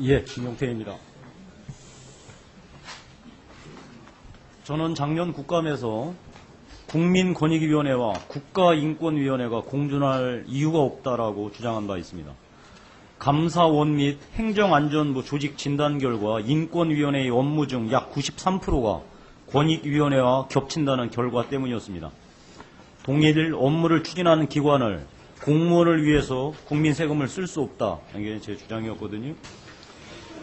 예, 김용태입니다. 저는 작년 국감에서 국민권익위원회와 국가인권위원회가 공존할 이유가 없다라고 주장한 바 있습니다. 감사원 및 행정안전부 조직 진단 결과 인권위원회의 업무 중 약 93%가 권익위원회와 겹친다는 결과 때문이었습니다. 동일 업무를 추진하는 기관을 공무원을 위해서 국민 세금을 쓸 수 없다. 이게 제 주장이었거든요.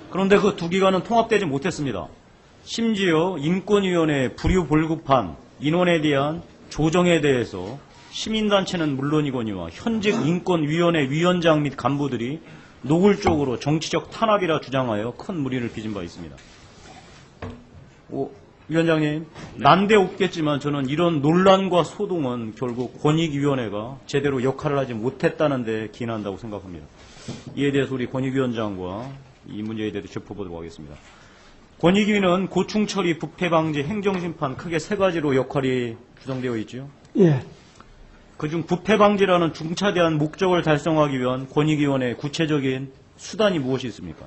그런데 그 두 기관은 통합되지 못했습니다. 심지어 인권위원회의 불유불급한 인원에 대한 조정에 대해서 시민단체는 물론이거니와 현직 인권위원회 위원장 및 간부들이 노골적으로 정치적 탄압이라 주장하여 큰 물의를 빚은 바 있습니다. 위원장님, 난데없겠지만 저는 이런 논란과 소동은 결국 권익위원회가 제대로 역할을 하지 못했다는 데 기인한다고 생각합니다. 이에 대해서 우리 권익위원장과 이 문제에 대해서 짚어보도록 하겠습니다. 권익위는 고충처리, 부패방지, 행정심판 크게 세 가지로 역할이 구성되어 있죠. 예. 그중 부패방지라는 중차대한 목적을 달성하기 위한 권익위원회의 구체적인 수단이 무엇이 있습니까?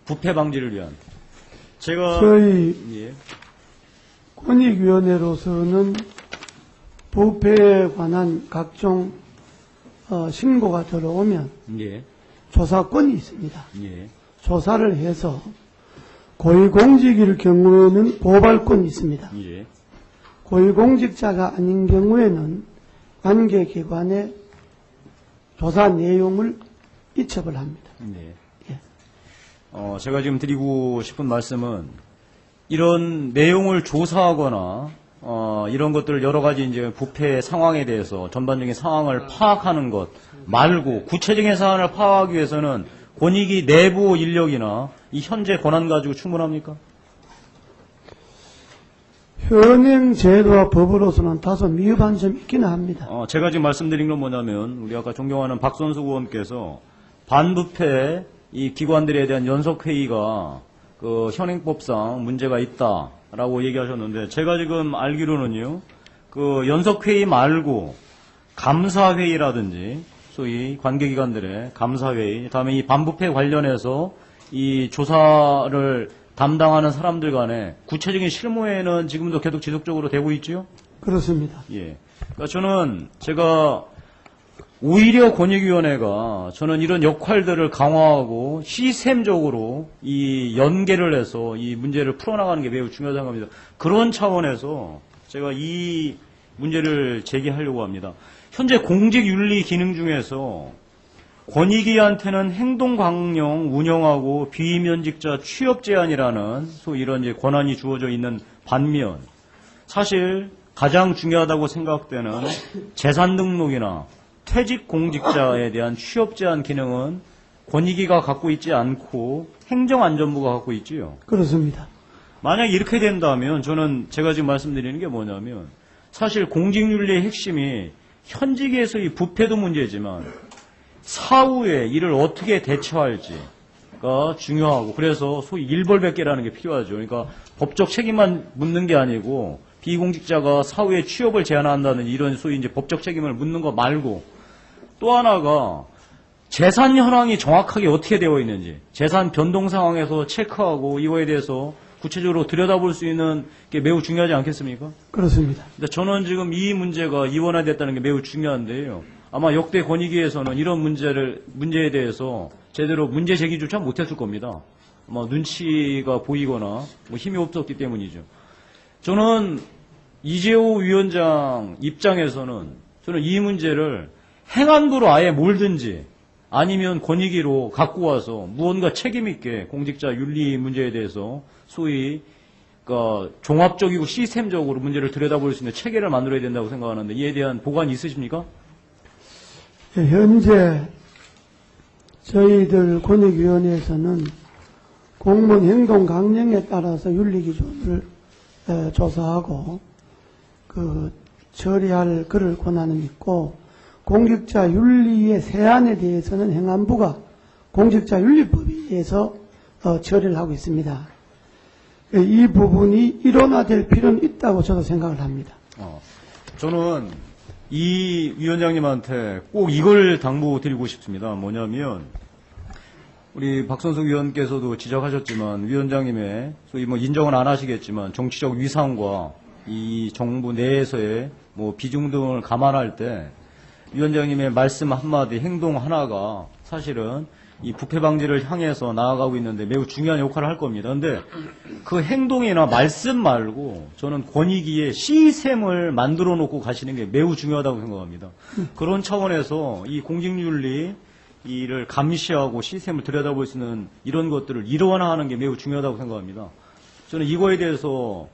부패방지를 위한. 저희 권익위원회로서는 부패에 관한 각종 신고가 들어오면 조사권이 있습니다. 조사를 해서 고위공직일 경우에는 고발권이 있습니다. 고위공직자가 아닌 경우에는 관계기관에 조사 내용을 이첩을 합니다. 제가 지금 드리고 싶은 말씀은 이런 내용을 조사하거나 이런 것들을 여러 가지 이제 부패 상황에 대해서 전반적인 상황을 파악하는 것 말고 구체적인 사안을 파악하기 위해서는 권익위 내부 인력이나 이 현재 권한 가지고 충분합니까? 현행 제도와 법으로서는 다소 미흡한 점이 있기는 합니다. 제가 지금 말씀드린 건 뭐냐면 우리 아까 존경하는 박선수 의원께서 반부패 이 기관들에 대한 연석회의가 그 현행법상 문제가 있다라고 얘기하셨는데 제가 지금 알기로는요 그 연석회의 말고 감사회의라든지 소위 관계기관들의 감사회의 다음에 이 반부패 관련해서 이 조사를 담당하는 사람들 간에 구체적인 실무회는 지금도 계속 지속적으로 되고 있죠? 그렇습니다. 그러니까 저는 제가 오히려 권익위원회가 저는 이런 역할들을 강화하고 시스템적으로 이 연계를 해서 이 문제를 풀어나가는 게 매우 중요하다고 생각합니다. 그런 차원에서 제가 이 문제를 제기하려고 합니다. 현재 공직윤리 기능 중에서 권익위한테는 행동강령 운영하고 비임현직자 취업 제한이라는 소위 이런 이제 권한이 주어져 있는 반면 사실 가장 중요하다고 생각되는 재산 등록이나 퇴직 공직자에 대한 취업 제한 기능은 권익위가 갖고 있지 않고 행정안전부가 갖고 있지요. 그렇습니다. 만약 이렇게 된다면 저는 제가 지금 말씀드리는 게 뭐냐면 사실 공직윤리의 핵심이 현직에서의 부패도 문제지만 사후에 이를 어떻게 대처할지가 중요하고 그래서 소위 일벌백계라는 게 필요하죠. 그러니까 법적 책임만 묻는 게 아니고 비공직자가 사후에 취업을 제한한다는 이런 소위 이제 법적 책임을 묻는 거 말고 또 하나가 재산 현황이 정확하게 어떻게 되어 있는지 재산 변동 상황에서 체크하고 이거에 대해서 구체적으로 들여다볼 수 있는 게 매우 중요하지 않겠습니까? 그렇습니다. 근데 저는 지금 이 문제가 이원화됐다는 게 매우 중요한데요. 아마 역대 권익위에서는 이런 문제에 대해서 제대로 문제 제기조차 못했을 겁니다. 아마 눈치가 보이거나 뭐 힘이 없었기 때문이죠. 저는 이재호 위원장 입장에서는 저는 이 문제를 행안부로 아예 몰든지 아니면 권익위로 갖고 와서 무언가 책임있게 공직자 윤리 문제에 대해서 소위 그러니까 종합적이고 시스템적으로 문제를 들여다볼 수 있는 체계를 만들어야 된다고 생각하는데 이에 대한 보관이 있으십니까? 현재 저희들 권익위원회에서는 공무원 행동 강령에 따라서 윤리기준을 조사하고 그 처리할 그럴 권한은 있고 공직자 윤리의 세안에 대해서는 행안부가 공직자 윤리법에 의해서 처리를 하고 있습니다. 이 부분이 일원화될 필요는 있다고 저도 생각을 합니다. 저는 이 위원장님한테 꼭 이걸 당부드리고 싶습니다. 뭐냐면 우리 박선숙 위원께서도 지적하셨지만 위원장님의 소위 뭐 인정은 안 하시겠지만 정치적 위상과 이 정부 내에서의 뭐 비중 등을 감안할 때 위원장님의 말씀 한마디, 행동 하나가 사실은 이 부패 방지를 향해서 나아가고 있는데 매우 중요한 역할을 할 겁니다. 그런데 그 행동이나 말씀 말고 저는 권익위에 시스템을 만들어 놓고 가시는 게 매우 중요하다고 생각합니다. 그런 차원에서 이 공직윤리 이를 감시하고 시스템을 들여다볼 수 있는 이런 것들을 일원화하는 게 매우 중요하다고 생각합니다. 저는 이거에 대해서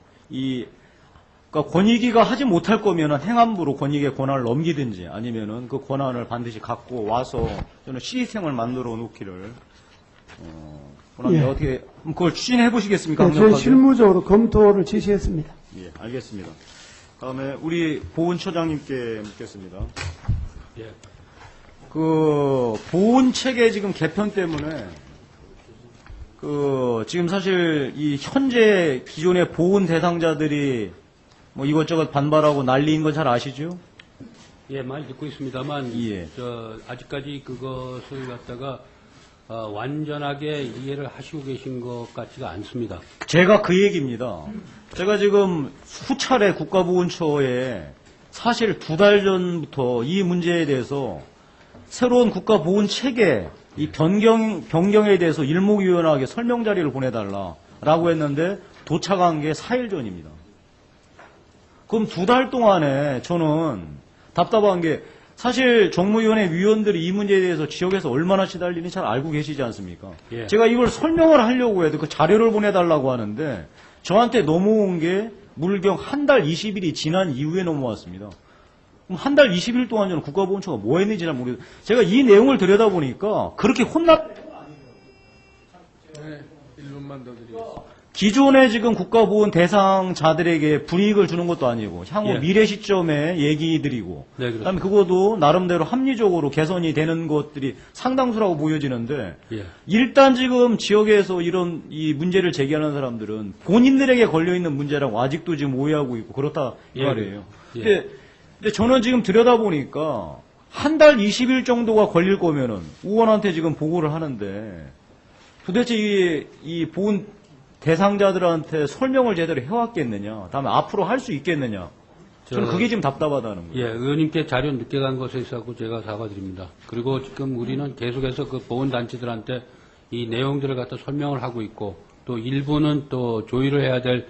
그러니까 권익위가 하지 못할 거면은 행안부로 권익위의 권한을 넘기든지 아니면은 그 권한을 반드시 갖고 와서 저는 시스템을 만들어 놓기를 권합니다. 예. 어떻게 그걸 추진해 보시겠습니까? 네, 저희 강력하게? 실무적으로 검토를 지시했습니다. 예, 알겠습니다. 다음에 우리 보훈처장님께 묻겠습니다. 예. 그 보훈 체계 지금 개편 때문에 지금 사실 이 현재 기존의 보훈 대상자들이 뭐 이것저것 반발하고 난리인 건 잘 아시죠? 예, 많이 듣고 있습니다만, 예. 아직까지 그것을 갖다가, 완전하게 이해를 하시고 계신 것 같지가 않습니다. 제가 그 얘기입니다. 제가 지금 수차례 국가보훈처에 사실 2달 전부터 이 문제에 대해서 새로운 국가보훈 체계, 이 변경에 대해서 일목요연하게 설명 자리를 보내달라라고 했는데 도착한 게 4일 전입니다. 그럼 2달 동안에 저는 답답한 게 사실 정무위원회 위원들이 이 문제에 대해서 지역에서 얼마나 시달리는지 잘 알고 계시지 않습니까? 예. 제가 이걸 설명을 하려고 해도 그 자료를 보내달라고 하는데 저한테 넘어온 게 물경 한 달 20일이 지난 이후에 넘어왔습니다. 그럼 한 달 20일 동안 저는 국가보훈처가 뭐 했는지 잘 모르겠어요. 제가 이 내용을 들여다보니까 그렇게 네, 1분만 더 드리겠습니다. 기존에 지금 국가보훈 대상자들에게 불이익을 주는 것도 아니고 향후 예. 미래 시점에 얘기 드리고 네, 그렇습니다. 그다음에 그것도 나름대로 합리적으로 개선이 되는 것들이 상당수라고 보여지는데 예. 일단 지금 지역에서 이런 이 문제를 제기하는 사람들은 본인들에게 걸려있는 문제라고 아직도 지금 오해하고 있고 그렇다 이 예. 말이에요. 예. 근데 저는 지금 들여다보니까 한 달 20일 정도가 걸릴 거면은 의원한테 지금 보고를 하는데 도대체 이 보훈 대상자들한테 설명을 제대로 해왔겠느냐, 다음에 앞으로 할 수 있겠느냐. 저는 그게 지금 답답하다는 거예요. 예, 의원님께 자료 늦게 간 것에 있어서 제가 사과드립니다. 그리고 지금 우리는 계속해서 그 보훈단체들한테 이 내용들을 갖다 설명을 하고 있고 또 일부는 또 조율을 해야 될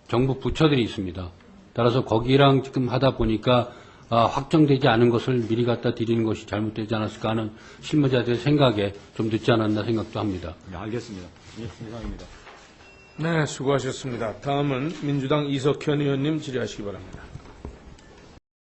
정부 부처들이 있습니다. 따라서 거기랑 지금 하다 보니까 확정되지 않은 것을 미리 갖다 드리는 것이 잘못되지 않았을까 하는 실무자들의 생각에 좀 늦지 않았나 생각도 합니다. 네, 알겠습니다. 예, 이상입니다. 네, 수고하셨습니다. 다음은 민주당 이석현 의원님 질의하시기 바랍니다.